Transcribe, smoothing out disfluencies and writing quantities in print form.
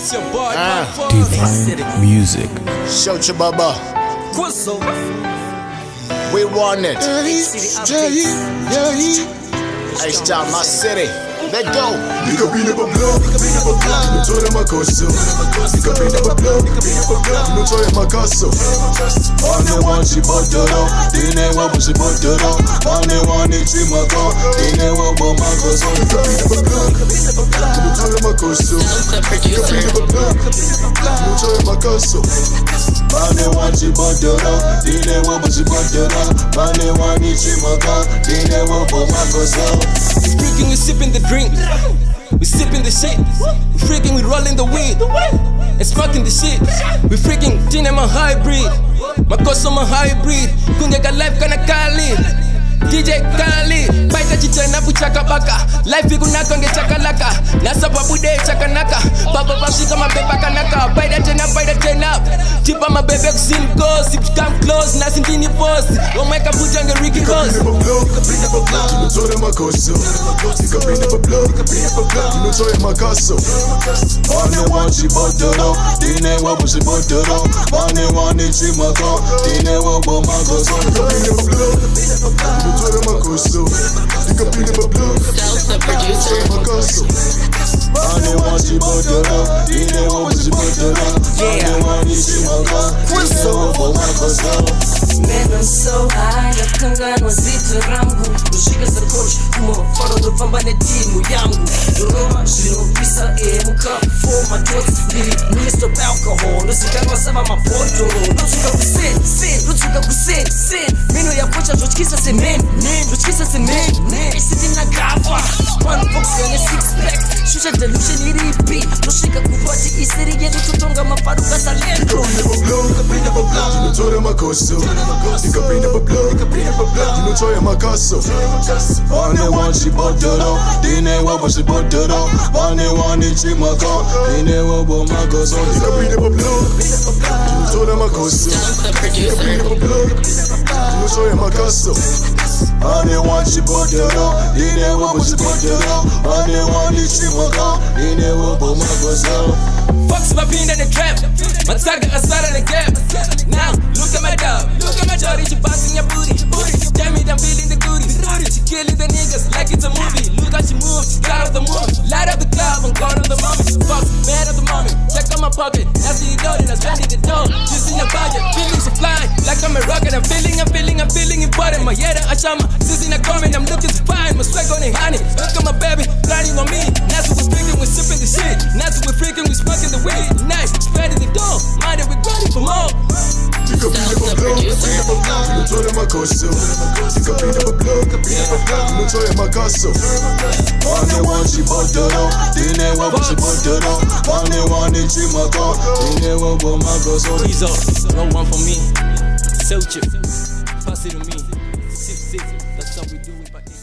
It's your boy, Divine Music. Shout your baba. We want it. H-Town, my city. Let go. Nigga be never blow, no toy my coso. Nigga be never blow, no toy my coso. One she bought the door, dine wa she bought the door. One she my go, dine wa my coso. Nigga be never blow, no toy my coso. Nigga be never blow, no toy my coso. One she bought the door, dine wa she bought the door. One she my go, dine wa my coso. Freaking, we sipping the drink, we sipping the shit. We freaking, we rolling the weed and smoking the shit. We freaking, gin I'm a hybrid, makoso my hybrid. Kungeka life kana kali, DJ Kali. Baita chichena puchaka baka, life ikunaka nge chakalaka. Nasa babude chakanaka, baba bashika mabeba kanaka. Baita tena, tipa mabebe kusim ghost. If you come close, nasi ndini post. Omeka pucha nge Ricky Ross. Nigga be never blow, no toy my coso. Nigga be never blow, no toy my coso. One she bought the door, dine wa she bought the door. One she my go, dine wa my coso. Nigga be never blow, no toy my coso. Nigga be never blow, no toy my coso. One she bought the door, dine wa she bought the door. One she my go, dine wa my coso. Man, I'm so high, nakangana zito rangu. Kushika za coach, kumoforo ndo pambane timu yangu. Roma, shinopisa, muka, for my thoughts. Really stop alcohol, nusikanga sama mapoto. Nutuka kusin. Mino ya kocha, nuchikisa se men. Sitting na gava, one box and a six pack. Shusha delusion iripi, nushika kupati isiri yetu tutonga mafaruka salento. Nigga be never blow, you know toy my coso. Nigga be never blow, you know toy my coso. One she bought the door, dine wa she bought the door. One she my go, dine wa my coso. Nigga be never blow, you know toy my coso. Nigga be never blow, you know toy my coso. One she bought the door, dine wa she bought the door. One she my go, dine wa my coso. Fucks my pin in the trap, my target aside in the gap. Now, look at my dog, she bouncing your booty. Tell me I'm feeling the goodies. She killing the niggas like it's a movie. Look how she moves, she got off the move. Light up the club, I'm gone on the moment. Fuck, mad at the moment. Check on my pocket, after you know that I'm spending the dough. Just in the budget, feeling so fly, like I'm a rocket. I'm feeling important. My head, I shama, since in a comment, I'm looking so fine. My swag on it, honey. Look at my baby, grinding on me. That's what we're freaking, we're sipping the shit. That's what we're freaking, we're smoking the weed. Nice, spreading the dough, mind it, we're ready for more. Nigga be never blow, no toy my coso. Nigga be never blow, no toy my coso. One she bought the door, dine wa she bought the door. One she my go, dine wa my coso. Please up, no one for me. Search it, pass it to me. Sip, that's how we do it.